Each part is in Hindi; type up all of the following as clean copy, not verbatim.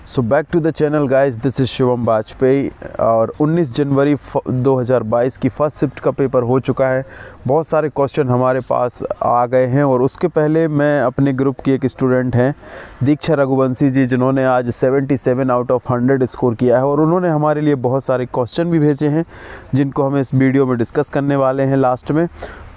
So back to the channel guys, this is Shivam Vajpayee. और 19 जनवरी 2022 की फर्स्ट शिफ्ट का पेपर हो चुका है। बहुत सारे क्वेश्चन हमारे पास आ गए हैं और उसके पहले मैं अपने ग्रुप की एक स्टूडेंट हैं दीक्षा रघुवंशी जी, जिन्होंने आज 77 आउट ऑफ 100 स्कोर किया है और उन्होंने हमारे लिए बहुत सारे क्वेश्चन भी भेजे हैं जिनको हम इस वीडियो में डिस्कस करने वाले हैं लास्ट में।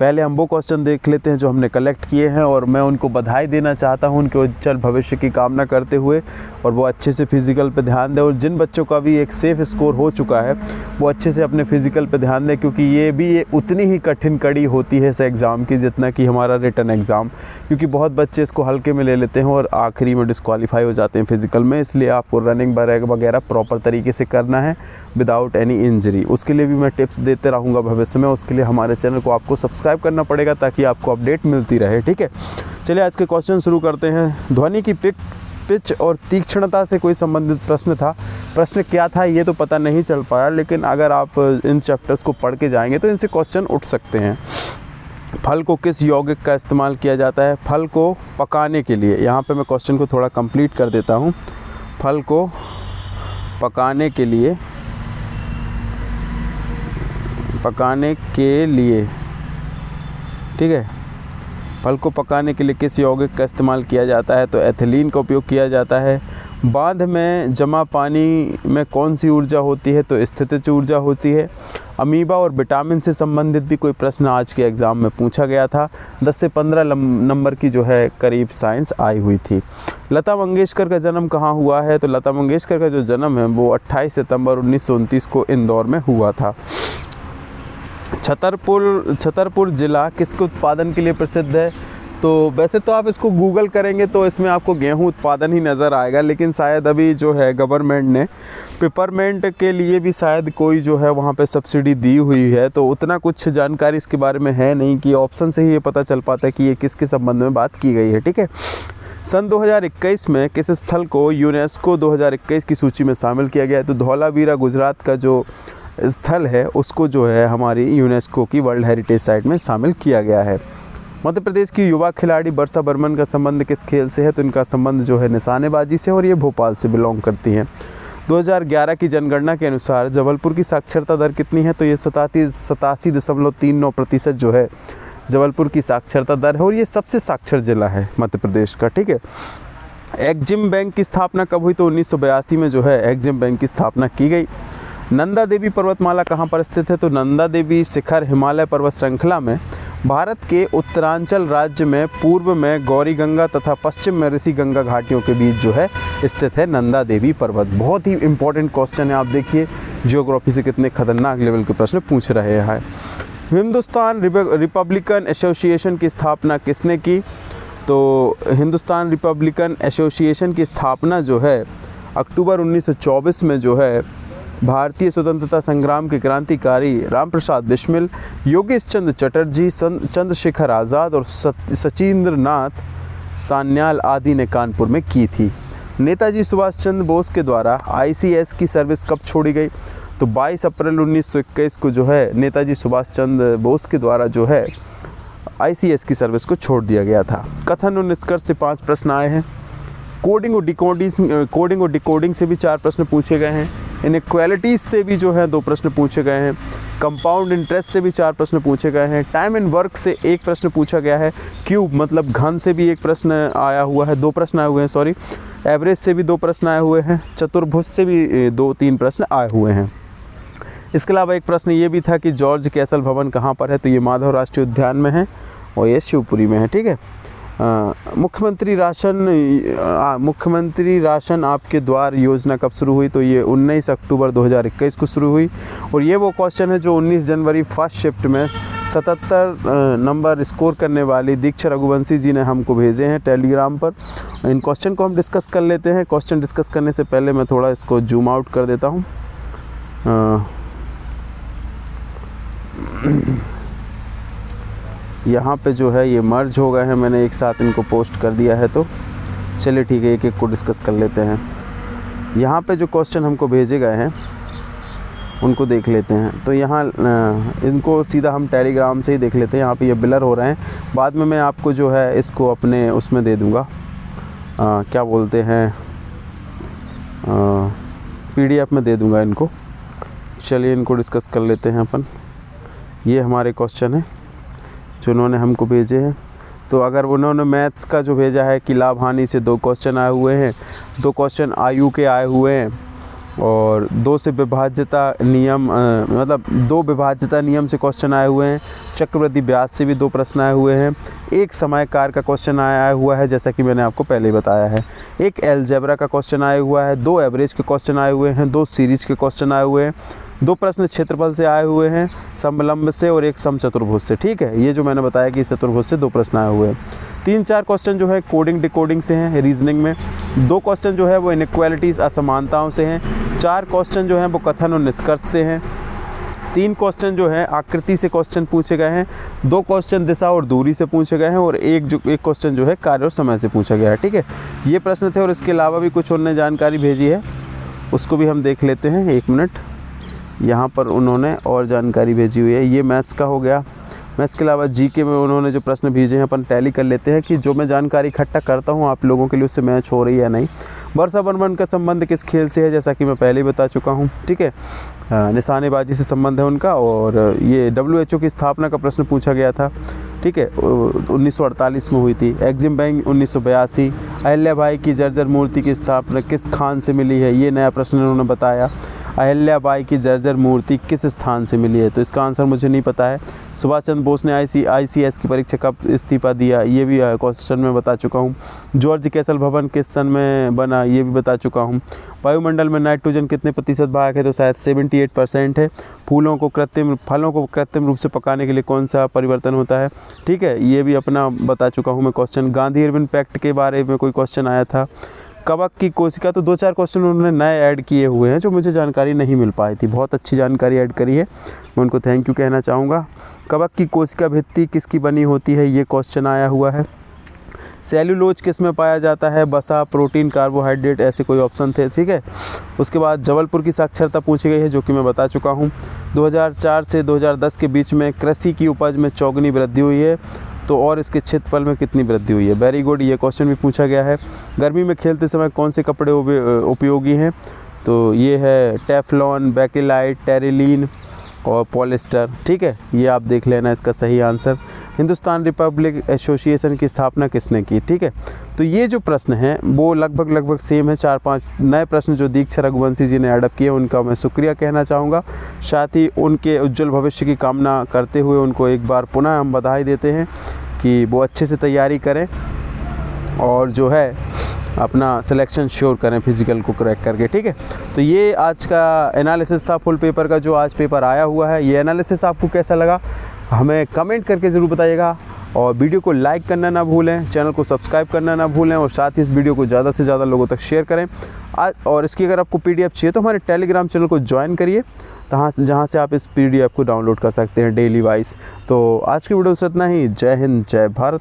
पहले हम वो क्वेश्चन देख लेते हैं जो हमने कलेक्ट किए हैं और मैं उनको बधाई देना चाहता हूं उनके उज्जवल भविष्य की कामना करते हुए, और वो अच्छे से फिज़िकल पे ध्यान दें। और जिन बच्चों का भी एक सेफ़ स्कोर हो चुका है वो अच्छे से अपने फ़िज़िकल पे ध्यान दें, क्योंकि ये भी उतनी ही कठिन कड़ी होती है इस एग्ज़ाम की जितना कि हमारा रिटन एग्ज़ाम, क्योंकि बहुत बच्चे इसको हल्के में ले लेते हैं और आखिरी में डिस्क्वालीफाई हो जाते हैं फ़िज़िकल में। इसलिए आपको रनिंग वगैरह प्रॉपर तरीके से करना है विदाउट एनी इंजरी। उसके लिए भी मैं टिप्स देते रहूँगा भविष्य में। उसके लिए हमारे चैनल को आपको सब्सक्राइब करना पड़ेगा ताकि आपको अपडेट मिलती रहे, ठीक है। चलिए आज के क्वेश्चन शुरू करते हैं। ध्वनि की पिच और तीक्ष्णता से कोई संबंधित प्रश्न था। प्रश्न क्या था ये तो पता नहीं चल पाया, लेकिन अगर आप इन चैप्टर्स को पढ़ के जाएंगे तो इनसे क्वेश्चन उठ सकते हैं। फल को किस यौगिक का इस्तेमाल किया जाता है? फल को पकाने के लिए। यहाँ पे मैं क्वेश्चन को थोड़ा कंप्लीट कर देता हूँ। फल को पकाने के लिए ठीक है, फल को पकाने के लिए किस यौगिक का इस्तेमाल किया जाता है? तो एथिलीन का उपयोग किया जाता है। बांध में जमा पानी में कौन सी ऊर्जा होती है? तो स्थितिज ऊर्जा होती है। अमीबा और विटामिन से संबंधित भी कोई प्रश्न आज के एग्ज़ाम में पूछा गया था। 10 से 15 नंबर की जो है करीब साइंस आई हुई थी। लता मंगेशकर का जन्म कहाँ हुआ है? तो लता मंगेशकर का जो जन्म है वो 28 सितंबर 1929 को इंदौर में हुआ था। छतरपुर ज़िला किसके उत्पादन के लिए प्रसिद्ध है? तो वैसे तो आप इसको गूगल करेंगे तो इसमें आपको गेहूं उत्पादन ही नज़र आएगा, लेकिन शायद अभी जो है गवर्नमेंट ने पेपरमेंट के लिए भी शायद कोई जो है वहाँ पे सब्सिडी दी हुई है। तो उतना कुछ जानकारी इसके बारे में है नहीं कि ऑप्शन से ही ये पता चल पाता है कि ये किसके संबंध में बात की गई है, ठीक है। सन 2021 में किस स्थल को यूनेस्को 2021 की सूची में शामिल किया गया है? तो धौलावीरा गुजरात का जो स्थल है उसको जो है हमारी यूनेस्को की वर्ल्ड हेरिटेज साइट में शामिल किया गया है। मध्य प्रदेश की युवा खिलाड़ी वर्षा बर्मन का संबंध किस खेल से है? तो इनका संबंध जो है निशानेबाजी से, और ये भोपाल से बिलोंग करती हैं। 2011 की जनगणना के अनुसार जबलपुर की साक्षरता दर कितनी है? तो ये 87.39% जो है जबलपुर की साक्षरता दर है और ये सबसे साक्षर जिला है मध्य प्रदेश का, ठीक है। एग्जिम बैंक की स्थापना कब हुई? तो 1982 में जो है एग्जिम बैंक की स्थापना की गई। नंदा देवी पर्वतमाला कहाँ पर स्थित है? तो नंदा देवी शिखर हिमालय पर्वत श्रृंखला में भारत के उत्तरांचल राज्य में पूर्व में गौरी गंगा तथा पश्चिम में ऋषि गंगा घाटियों के बीच जो है स्थित है नंदा देवी पर्वत। बहुत ही इंपॉर्टेंट क्वेश्चन है। आप देखिए जियोग्राफी से कितने खतरनाक लेवल के प्रश्न पूछ रहे हैं। हिंदुस्तान रिपब्लिकन एसोसिएशन की स्थापना किसने की? तो हिंदुस्तान रिपब्लिकन एसोसिएशन की स्थापना जो है अक्टूबर 1924 में जो है भारतीय स्वतंत्रता संग्राम के क्रांतिकारी रामप्रसाद बिस्मिल, योगेश चंद्र चटर्जी, चंद्रशेखर आज़ाद और सचिंद्र नाथ सान्याल आदि ने कानपुर में की थी। नेताजी सुभाष चंद्र बोस के द्वारा ICS की सर्विस कब छोड़ी गई? तो 22 अप्रैल 1921 को जो है नेताजी सुभाष चंद्र बोस के द्वारा जो है ICS की सर्विस को छोड़ दिया गया था। कथन और निष्कर्ष से 5 प्रश्न आए हैं। कोडिंग और डिकोडिंग से भी 4 प्रश्न पूछे गए हैं। इनइक्वालिटीज़ से भी जो है 2 प्रश्न पूछे गए हैं। कंपाउंड इंटरेस्ट से भी 4 प्रश्न पूछे गए हैं। टाइम एंड वर्क से 1 प्रश्न पूछा गया है। क्यूब मतलब घन से भी 1 प्रश्न आया हुआ है, 2 प्रश्न आए हुए हैं, सॉरी। एवरेज से भी 2 प्रश्न आए हुए हैं। चतुर्भुज से भी 2-3 प्रश्न आए हुए हैं। इसके अलावा एक प्रश्न ये भी था कि जॉर्ज कैसल भवन कहाँ पर है? तो ये माधव राष्ट्रीय उद्यान में है और ये शिवपुरी में है, ठीक है। मुख्यमंत्री राशन आपके द्वार योजना कब शुरू हुई? तो ये 19 अक्टूबर 2021 को शुरू हुई। और ये वो क्वेश्चन है जो 19 जनवरी फर्स्ट शिफ्ट में 77 नंबर स्कोर करने वाली दीक्षा रघुवंशी जी ने हमको भेजे हैं टेलीग्राम पर। इन क्वेश्चन को हम डिस्कस कर लेते हैं। क्वेश्चन डिस्कस करने से पहले मैं थोड़ा इसको जूम आउट कर देता हूँ। यहाँ पे जो है ये मर्ज हो गए हैं, मैंने एक साथ इनको पोस्ट कर दिया है। तो चलिए ठीक है, एक एक को डिस्कस कर लेते हैं। यहाँ पे जो क्वेश्चन हमको भेजे गए हैं उनको देख लेते हैं। तो यहाँ इनको सीधा हम टेलीग्राम से ही देख लेते हैं। यहाँ पे ये ब्लर हो रहे हैं, बाद में मैं आपको जो है इसको अपने उसमें दे दूँगा, क्या बोलते हैं, PDF में दे दूंगा इनको। चलिए इनको डिस्कस कर लेते हैं अपन। ये हमारे क्वेश्चन हैं जो उन्होंने हमको भेजे हैं। तो अगर उन्होंने मैथ्स का जो भेजा है कि लाभ हानि से 2 क्वेश्चन आए हुए हैं, 2 क्वेश्चन आयु के आए हुए हैं, और 2 से विभाज्यता नियम मतलब 2 विभाज्यता नियम से क्वेश्चन आए हुए हैं, चक्रवृद्धि ब्याज से भी 2 प्रश्न आए हुए हैं, एक समयकार का क्वेश्चन आया हुआ है जैसा कि मैंने आपको पहले ही बताया है, एक अलजेब्रा का क्वेश्चन आया हुआ है, 2 एवरेज के क्वेश्चन आए हुए हैं, 2 सीरीज के क्वेश्चन आए हुए हैं, 2 प्रश्न क्षेत्रफल से आए हुए हैं, समलंब से, और एक समचतुर्भुज से। ठीक है, ये जो मैंने बताया कि चतुर्भुज से 2 प्रश्न आए हुए हैं। 3-4 क्वेश्चन जो है कोडिंग डिकोडिंग से हैं, रीजनिंग में 2 क्वेश्चन जो है वो इनइक्वालिटीज़ असमानताओं से हैं, 4 क्वेश्चन जो हैं वो कथन और निष्कर्ष से हैं, 3 क्वेश्चन जो है आकृति से क्वेश्चन पूछे गए हैं, 2 क्वेश्चन दिशा और दूरी से पूछे गए हैं, और एक क्वेश्चन जो है कार्य और समय से पूछा गया है। ठीक है, ये प्रश्न थे, और इसके अलावा भी कुछ उन्होंने जानकारी भेजी है, उसको भी हम देख लेते हैं। 1 मिनट, यहाँ पर उन्होंने और जानकारी भेजी हुई है। ये मैथ्स का हो गया। मैथ्स के अलावा जीके में उन्होंने जो प्रश्न भेजे हैं अपन टैली कर लेते हैं कि जो मैं जानकारी इकट्ठा करता हूँ आप लोगों के लिए उससे मैच हो रही है या नहीं। वर्षा बर्मन का संबंध किस खेल से है, जैसा कि मैं पहले ही बता चुका हूँ। ठीक है, निशानेबाजी से संबंध है उनका। और ये WHO की स्थापना का प्रश्न पूछा गया था। ठीक है, 1948 में हुई थी। EXIM bank 1982। अहिल्या बाई की जर्जर मूर्ति की स्थापना किस खान से मिली है, ये नया प्रश्न उन्होंने बताया। अहिल्या बाई की जर्जर मूर्ति किस स्थान से मिली है, तो इसका आंसर मुझे नहीं पता है। सुभाष चंद्र बोस ने ICS की परीक्षा कब इस्तीफा दिया, ये भी क्वेश्चन में बता चुका हूँ। जॉर्ज कैसल भवन किस सन में बना, ये भी बता चुका हूँ। वायुमंडल में नाइट्रोजन कितने प्रतिशत भाग है, तो शायद 78% है। फलों को कृत्रिम रूप से पकाने के लिए कौन सा परिवर्तन होता है। ठीक है, ये भी अपना बता चुका हूँ मैं क्वेश्चन। गांधी इरविन पैक्ट के बारे में कोई क्वेश्चन आया था। कवक की कोशिका, तो 2-4 क्वेश्चन उन्होंने नए ऐड किए हुए हैं जो मुझे जानकारी नहीं मिल पाई थी। बहुत अच्छी जानकारी ऐड करी है, मैं उनको थैंक यू कहना चाहूँगा। कवक की कोशिका भित्ति किसकी बनी होती है, ये क्वेश्चन आया हुआ है। सेल्यूलोज किस में पाया जाता है, वसा, प्रोटीन, कार्बोहाइड्रेट, ऐसे कोई ऑप्शन थे। ठीक है, उसके बाद जबलपुर की साक्षरता पूछी गई है जो कि मैं बता चुका हूँ। 2004 से 2010 के बीच में कृषि की उपज में चौगुनी वृद्धि हुई है, तो और इसके क्षेत्रफल में कितनी वृद्धि हुई है। वेरी गुड, ये क्वेश्चन भी पूछा गया है। गर्मी में खेलते समय कौन से कपड़े उपयोगी हैं, तो ये है टेफ्लॉन, बैकेलाइट, टेरिलीन और पॉलिस्टर। ठीक है, ये आप देख लेना इसका सही आंसर। हिंदुस्तान रिपब्लिक एसोसिएशन की स्थापना किसने की। ठीक है, तो ये जो प्रश्न हैं वो लगभग सेम है। 4-5 नए प्रश्न जो दीक्षा रघुवंशी जी ने एडअप किए, उनका मैं शुक्रिया कहना चाहूँगा। साथ ही उनके उज्जवल भविष्य की कामना करते हुए उनको एक बार पुनः हम बधाई देते हैं कि वो अच्छे से तैयारी करें और जो है अपना सिलेक्शन श्योर करें फिजिकल को क्रैक करके। ठीक है, तो ये आज का एनालिसिस था फुल पेपर का जो आज पेपर आया हुआ है। ये एनालिसिस आपको कैसा लगा हमें कमेंट करके ज़रूर बताइएगा, और वीडियो को लाइक करना ना भूलें, चैनल को सब्सक्राइब करना ना भूलें, और साथ ही इस वीडियो को ज़्यादा से ज़्यादा लोगों तक शेयर करें। और इसकी अगर आपको PDF चाहिए तो हमारे टेलीग्राम चैनल को ज्वाइन करिए, जहाँ से आप इस PDF को डाउनलोड कर सकते हैं डेली वाइज। तो आज की वीडियो से इतना ही। जय हिंद, जय भारत।